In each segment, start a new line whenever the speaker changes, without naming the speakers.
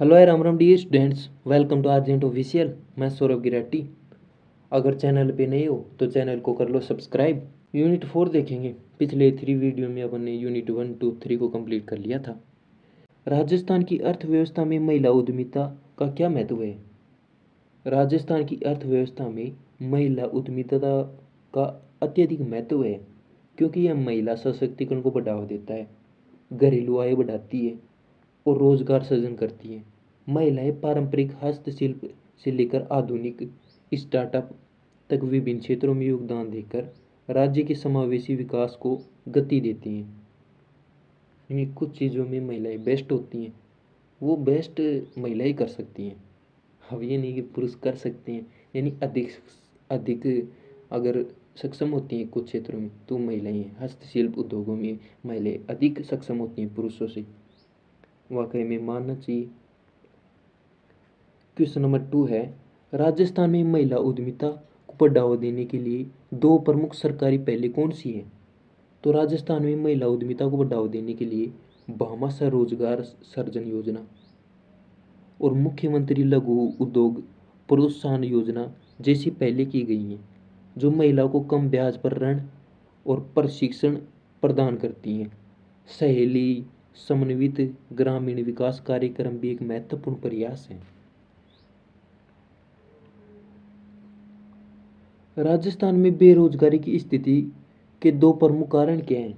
Hello है Ram Ram dear students, welcome to urgent official. मैं सौरभ गिराटी। अगर चैनल पे नए हो तो चैनल को कर लो सब्सक्राइब। यूनिट 4 देखेंगे। पिछले 3 वीडियो में अपन ने यूनिट 1, 2, 3 को कंप्लीट कर लिया था। राजस्थान की अर्थव्यवस्था में महिला उद्यमिता का क्या महत्व है? राजस्थान की अर्थव्यवस्था में महिला उद्यमिता का अत्यधिक महत्व है, क्योंकि यह महिला सशक्तिकरण को बढ़ावा देता है, घरेलू आय बढ़ाती है और रोजगार सृजन करती हैं। महिलाएं पारंपरिक हस्तशिल्प से लेकर आधुनिक स्टार्टअप तक विभिन्न क्षेत्रों में योगदान देकर राज्य के समावेशी विकास को गति देती हैं। यानी कुछ चीज़ों में महिलाएं बेस्ट होती हैं, वो बेस्ट महिलाएं कर सकती हैं। अब ये नहीं कि पुरुष कर सकते हैं, यानी अधिक अधिक अगर सक्षम होती हैं कुछ क्षेत्रों में तो महिलाएं हैं। हस्तशिल्प उद्योगों में महिलाएं अधिक सक्षम होती हैं पुरुषों से, वाकई में मानना चाहिए। क्वेश्चन नंबर 2 है, राजस्थान में महिला उद्यमिता को बढ़ावा देने के लिए दो प्रमुख सरकारी पहलें कौन सी हैं? तो राजस्थान में महिला उद्यमिता को बढ़ावा देने के लिए भामाशाह रोजगार सृजन योजना और मुख्यमंत्री लघु उद्योग प्रोत्साहन योजना जैसी पहले की गई हैं, जो महिलाओं को कम ब्याज पर ऋण और प्रशिक्षण प्रदान करती हैं। सहेली समन्वित ग्रामीण विकास कार्यक्रम भी एक महत्वपूर्ण प्रयास है। राजस्थान में बेरोजगारी की स्थिति के दो प्रमुख कारण क्या हैं?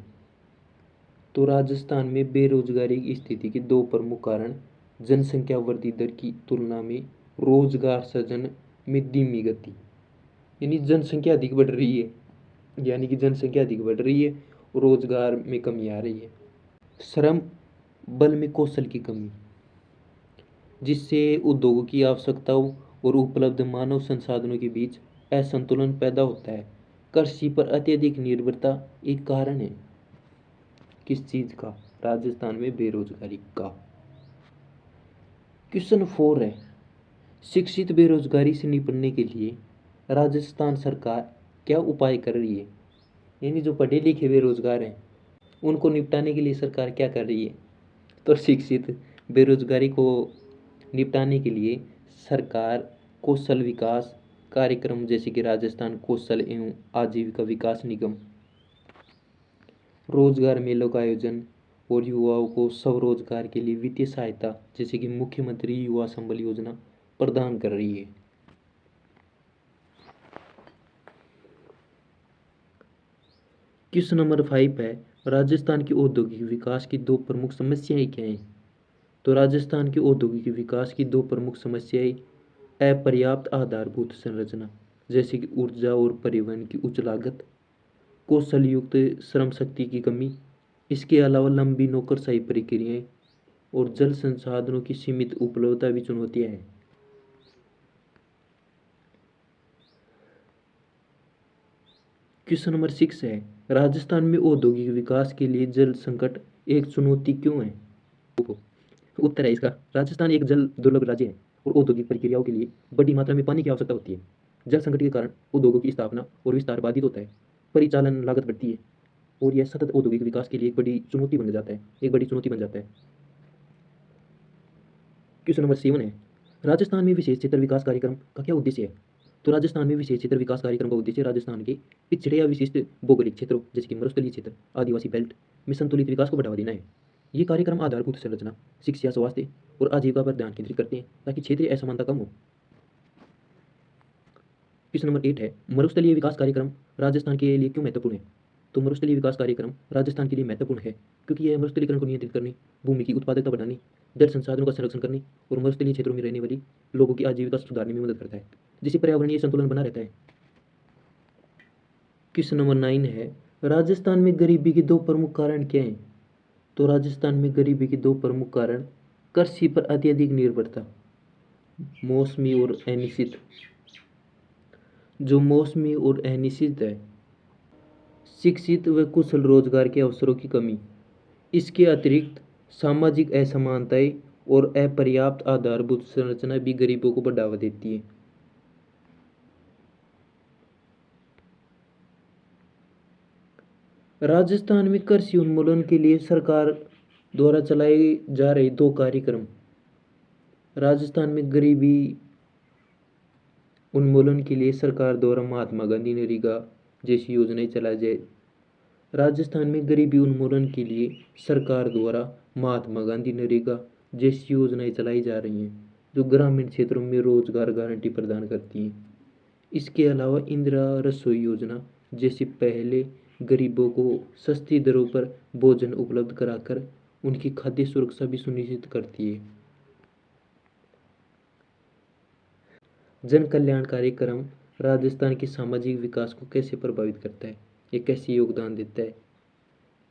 तो राजस्थान में बेरोजगारी की स्थिति के दो प्रमुख कारण जनसंख्या वृद्धि दर की तुलना में रोजगार सृजन में धीमी गति, यानी जनसंख्या अधिक बढ़ रही है, रोजगार में कमी आ रही है। श्रम बल में कौशल की कमी, जिससे उद्योगों की आवश्यकताओं और उपलब्ध मानव संसाधनों के बीच असंतुलन पैदा होता है। कृषि पर अत्यधिक निर्भरता एक कारण है। किस चीज का? राजस्थान में बेरोजगारी का। क्वेश्चन 4 है, शिक्षित बेरोजगारी से निपटने के लिए राजस्थान सरकार क्या उपाय कर रही है? यानी जो पढ़े लिखे बेरोजगार हैं उनको निपटाने के लिए सरकार क्या कर रही है? तो शिक्षित बेरोजगारी को निपटाने के लिए सरकार कौशल विकास कार्यक्रम जैसे कि राजस्थान कौशल एवं आजीविका विकास निगम, रोजगार मेलों का आयोजन और युवाओं को स्वरोजगार के लिए वित्तीय सहायता जैसे कि मुख्यमंत्री युवा संबल योजना प्रदान कर रही है। क्वेश्चन नंबर 5 है, राजस्थान के औद्योगिक विकास की दो प्रमुख समस्याएं क्या हैं? तो राजस्थान के औद्योगिक विकास की दो प्रमुख समस्याएं अपर्याप्त आधारभूत संरचना जैसे कि ऊर्जा और परिवहन की उच्च लागत, कौशल युक्त श्रम शक्ति की कमी, इसके अलावा लंबी नौकरशाही प्रक्रियाएं और जल संसाधनों की सीमित उपलब्धता भी चुनौतियां हैं। क्वेश्चन नंबर 6 है, राजस्थान में औद्योगिक विकास के लिए जल संकट एक चुनौती क्यों है? उत्तर है इसका, राजस्थान एक जल दुर्लभ राज्य है और औद्योगिक प्रक्रियाओं के लिए बड़ी मात्रा में पानी की आवश्यकता होती है। जल संकट के कारण उद्योगों की स्थापना और विस्तार बाधित होता है, परिचालन लागत बढ़ती है और यह सतत औद्योगिक विकास के लिए एक बड़ी चुनौती बन जाता है। क्वेश्चन नंबर 7 है, राजस्थान में विशेष क्षेत्र विकास कार्यक्रम का क्या उद्देश्य है? तो राजस्थान में विशेष क्षेत्र विकास कार्यक्रम का उद्देश्य राजस्थान के पिछड़े या विशिष्ट भौगोलिक क्षेत्रों जैसे कि मरुस्थलीय क्षेत्र, आदिवासी बेल्ट में संतुलित विकास को बढ़ावा देना है। ये कार्यक्रम आधारभूत संरचना, शिक्षा, स्वास्थ्य और आजीविका पर ध्यान केंद्रित करते हैं ताकि क्षेत्रीय असमानता कम हो। क्वेश्चन नंबर 8 है, मरुस्थलीय विकास कार्यक्रम राजस्थान के लिए क्यों महत्वपूर्ण है? तो मरुस्थलीय विकास कार्यक्रम राजस्थान के लिए महत्वपूर्ण है क्योंकि यह मरुस्थलीकरण को नियंत्रित करने, भूमि की उत्पादकता बढ़ाने, जल संसाधनों का संरक्षण करने और मरुस्थलीय क्षेत्रों में रहने वाली लोगों की आजीविका सुधारने में मदद करता है, जिससे पर्यावरणीय संतुलन बना रहता है। क्वेश्चन नंबर 9 है, राजस्थान में गरीबी के दो प्रमुख कारण क्या हैं? तो राजस्थान में गरीबी के दो प्रमुख कारण कृषि पर अत्यधिक निर्भरता, मौसमी और अनिश्चित है, शिक्षित व कुशल रोजगार के अवसरों की कमी, इसके अतिरिक्त सामाजिक असमानताएं और अपर्याप्त आधारभूत संरचना भी गरीबों को बढ़ावा देती है। राजस्थान में कृषि उन्मूलन के लिए सरकार द्वारा चलाए जा रहे दो कार्यक्रम राजस्थान में गरीबी उन्मूलन के लिए सरकार द्वारा महात्मा गांधी नरेगा जैसी योजनाएं चलाई जाए। राजस्थान में गरीबी उन्मूलन के लिए सरकार द्वारा महात्मा गांधी नरेगा जैसी योजनाएं चलाई जा रही हैं, जो ग्रामीण क्षेत्रों में रोजगार गारंटी प्रदान करती हैं। इसके अलावा इंदिरा रसोई योजना जैसी पहले गरीबों को सस्ती दरों पर भोजन उपलब्ध कराकर उनकी खाद्य सुरक्षा भी सुनिश्चित करती है। जन कल्याण कार्यक्रम राजस्थान के सामाजिक विकास को कैसे प्रभावित करता है, ये कैसे योगदान देता है।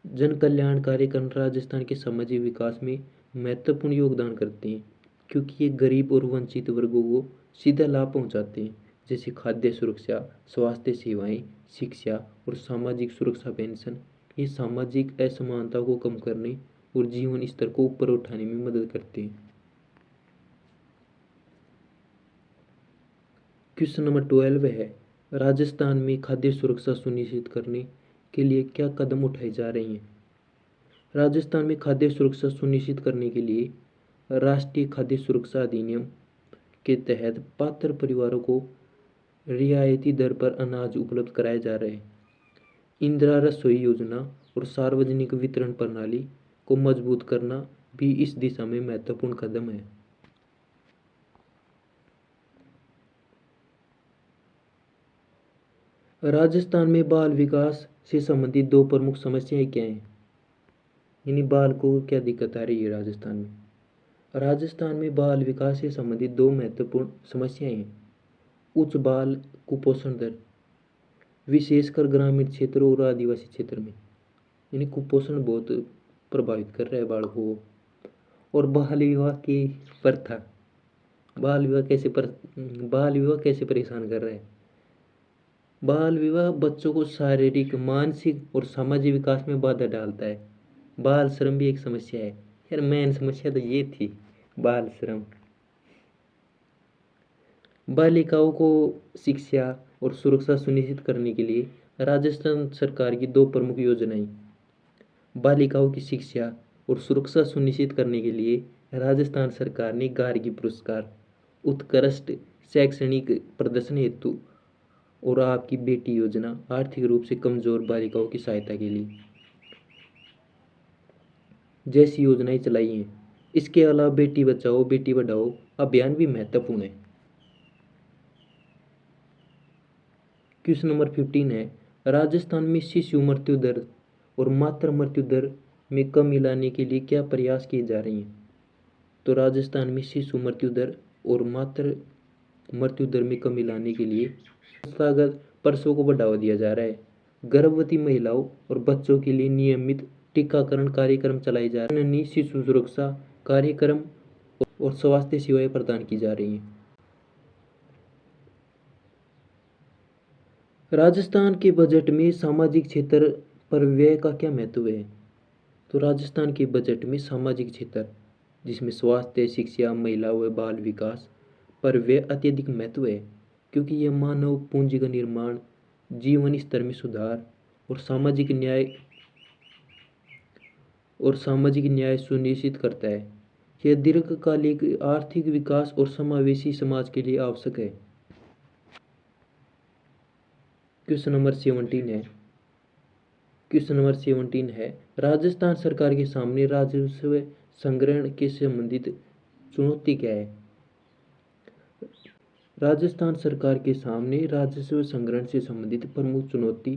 जन कल्याण कार्यक्रम राजस्थान के सामाजिक विकास में महत्वपूर्ण योगदान करते हैं, क्योंकि ये गरीब और वंचित वर्गों को सीधा लाभ पहुंचाते हैं, जैसे खाद्य सुरक्षा, स्वास्थ्य सेवाएं, शिक्षा और सामाजिक सुरक्षा पेंशन। ये सामाजिक असमानता को कम करने और जीवन स्तर को ऊपर उठाने में मदद करते हैं। क्वेश्चन नंबर 12 है, राजस्थान में खाद्य सुरक्षा सुनिश्चित करने के लिए क्या कदम उठाए जा रहे हैं। राजस्थान में खाद्य सुरक्षा सुनिश्चित करने के लिए राष्ट्रीय खाद्य सुरक्षा अधिनियम के तहत पात्र परिवारों को रियायती दर पर अनाज उपलब्ध कराया जा रहा है। इंदिरा रसोई योजना और सार्वजनिक वितरण प्रणाली को मजबूत करना भी इस दिशा में महत्वपूर्ण कदम है। राजस्थान में बाल विकास से संबंधित दो प्रमुख समस्याएं क्या हैं, यानी बाल को क्या दिक्कत आ रही है राजस्थान में। राजस्थान में बाल विकास से संबंधित दो महत्वपूर्ण समस्याएं हैं। उच्च बाल कुपोषण दर, विशेषकर ग्रामीण क्षेत्रों और आदिवासी क्षेत्र में, यानी कुपोषण बहुत प्रभावित कर रहा है बालकों को। और बाल विवाह की प्रथा, बाल विवाह कैसे परेशान कर रहा है। बाल विवाह बच्चों को शारीरिक, मानसिक और सामाजिक विकास में बाधा डालता है। बाल श्रम भी एक समस्या है। यार मेन समस्या तो ये थी, बाल श्रम। बालिकाओं को शिक्षा और सुरक्षा सुनिश्चित करने के लिए राजस्थान सरकार की दो प्रमुख योजनाएं। बालिकाओं की शिक्षा और सुरक्षा सुनिश्चित करने के लिए राजस्थान सरकार ने गार्गी पुरस्कार, उत्कृष्ट शैक्षणिक प्रदर्शन हेतु और आपकी बेटी योजना आर्थिक रूप से कमजोर बालिकाओं की सहायता के लिए जैसी योजनाएं चलाई हैं। इसके अलावा बेटी बचाओ बेटी पढ़ाओ अभियान भी महत्वपूर्ण है। क्वेश्चन नंबर 15 है, राजस्थान में शिशु मृत्यु दर और मातृ मृत्यु दर में कमी लाने के लिए क्या प्रयास किए जा रहे हैं। तो राजस्थान में शिशु मृत्यु दर और मातृ मृत्यु दर में कमी लाने के लिए संस्थागत प्रसव को बढ़ावा दिया जा रहा है। गर्भवती महिलाओं और बच्चों के लिए नियमित टीकाकरण कार्यक्रम चलाए जा रहे हैं। जननी शिशु सुरक्षा कार्यक्रम और स्वास्थ्य सेवाएं प्रदान की जा रही हैं। राजस्थान के बजट में सामाजिक क्षेत्र पर व्यय का क्या महत्व है। तो राजस्थान के बजट में सामाजिक क्षेत्र, जिसमें स्वास्थ्य, शिक्षा, महिला व बाल विकास पर व्यय अत्यधिक महत्व है, क्योंकि यह मानव पूंजी का निर्माण, जीवन स्तर में सुधार और सामाजिक न्याय सुनिश्चित करता है। यह दीर्घकालिक आर्थिक विकास और समावेशी समाज के लिए आवश्यक है। क्वेश्चन नंबर 17 है, राजस्थान सरकार के सामने राजस्व संग्रहण के संबंधित चुनौती क्या है। राजस्थान सरकार के सामने राजस्व संग्रहण से संबंधित प्रमुख चुनौती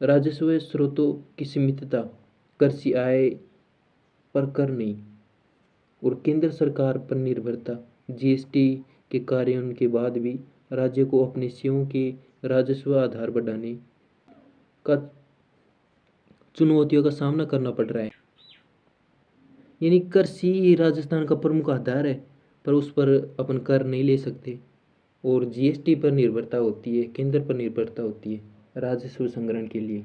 राजस्व स्रोतों की सीमितता, कृषि आय पर कर नहीं और केंद्र सरकार पर निर्भरता। जीएसटी के कार्यान्वयन के बाद भी राज्य को अपने सेवाओं के राजस्व आधार बढ़ाने का चुनौतियों का सामना करना पड़ रहा है। यानी कृषि राजस्थान का प्रमुख आधार है, पर उस पर अपन कर नहीं ले सकते और जीएसटी पर निर्भरता होती है, केंद्र पर निर्भरता होती है राजस्व संग्रहण के लिए।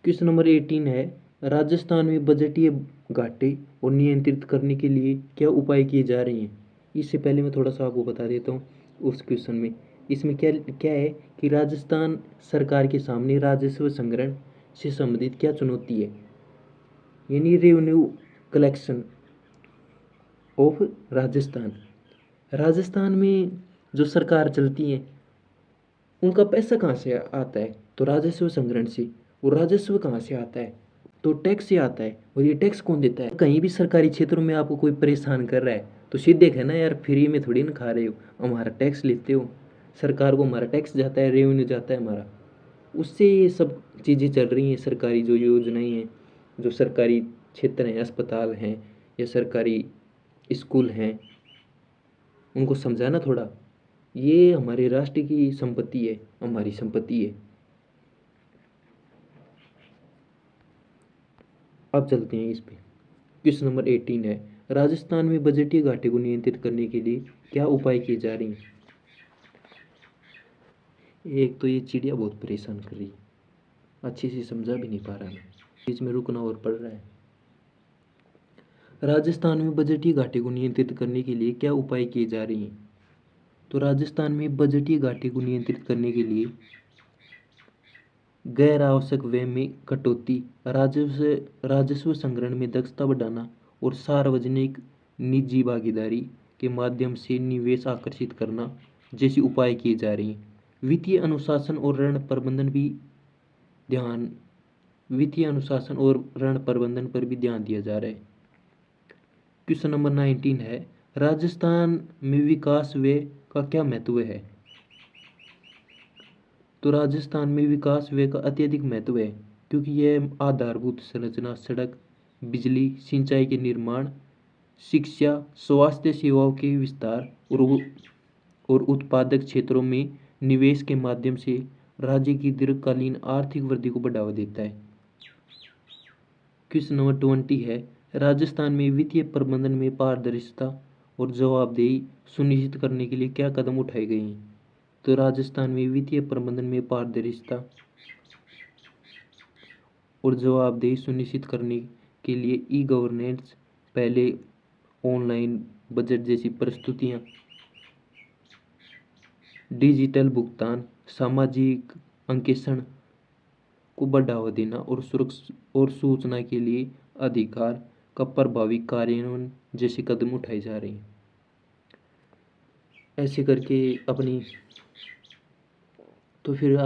क्वेश्चन नंबर 18 है, राजस्थान में बजटीय घाटे और नियंत्रित करने के लिए क्या उपाय किए जा रहे हैं। इससे पहले मैं थोड़ा सा आपको बता देता हूँ उस क्वेश्चन में। इसमें क्या है कि राजस्थान सरकार के सामने राजस्व संग्रहण से संबंधित क्या चुनौती है, यानी revenue collection of Rajasthan. Rajasthan में जो सरकार चलती है उनका पैसा कहाँ से आता है? तो राजस्व संग्रहण से। वो राजस्व कहाँ से आता है? तो टैक्स से आता है। और ये टैक्स कौन देता है? कहीं भी सरकारी क्षेत्रों में आपको कोई परेशान कर रहा है तो सीधे कहना यार फ्री में थोड़ी ना खा रहे हो, हमारा टैक्स लेते हो। सरकार को हमारा टैक्स जाता है, रेवेन्यू जाता है हमारा, उससे ये सब चीज़ें चल रही हैं। सरकारी जो योजनाएं हैं, जो सरकारी क्षेत्र हैं, अस्पताल हैं या सरकारी स्कूल हैं, उनको समझाना थोड़ा। ये हमारे राष्ट्र की संपत्ति है, हमारी संपत्ति है। अब चलते हैं इस पे। क्वेश्चन नंबर 18 है, राजस्थान में बजटीय घाटे को नियंत्रित करने के लिए क्या उपाय किए जा रहे हैं? एक तो ये चिड़िया बहुत परेशान कर रही है, अच्छे से समझा भी नहीं पा रहा मैं, बीच में रुकना और पड़ रहा है। राजस्थान में बजटीय घाटे को नियंत्रित करने के लिए क्या उपाय किए जा रहे हैं? तो राजस्थान में बजटीय घाटे को नियंत्रित करने के लिए गैर आवश्यक व्यय में कटौती, राजस्व संग्रहण में दक्षता बढ़ाना और सार्वजनिक निजी भागीदारी के माध्यम से निवेश आकर्षित करना जैसे उपाय किए जा रहे हैं। वित्तीय अनुशासन और ऋण प्रबंधन भी ध्यान वित्तीय अनुशासन और ऋण प्रबंधन पर भी ध्यान दिया जा रहा है। क्वेश्चन नंबर 19 है, राजस्थान में विकास व्यय का क्या महत्व है? तो राजस्थान में विकास व्यय का अत्यधिक महत्व है क्योंकि यह आधारभूत संरचना, सड़क, बिजली, सिंचाई के निर्माण, शिक्षा, स्वास्थ्य सेवाओं के विस्तार और उत्पादक क्षेत्रों में निवेश के माध्यम से राज्य की दीर्घकालीन आर्थिक वृद्धि को बढ़ावा देता है। क्वेश्चन नंबर 20 है, राजस्थान में वित्तीय प्रबंधन में पारदर्शिता और जवाबदेही सुनिश्चित करने के लिए क्या कदम उठाए गए हैं? तो राजस्थान में वित्तीय प्रबंधन में पारदर्शिता और जवाबदेही सुनिश्चित करने के लिए ई गवर्नेंस, पहले ऑनलाइन बजट जैसी प्रस्तुतियाँ, डिजिटल भुगतान, सामाजिक अंकेक्षण को बढ़ावा देना और सुरक्षा और सूचना के लिए अधिकार का प्रभावी कार्यान्वयन जैसे कदम उठाए जा रहे हैं। ऐसे करके अपनी तो फिर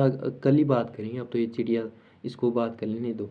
कल ही बात करेंगे। अब तो ये चिड़िया, इसको बात कर लेने दो।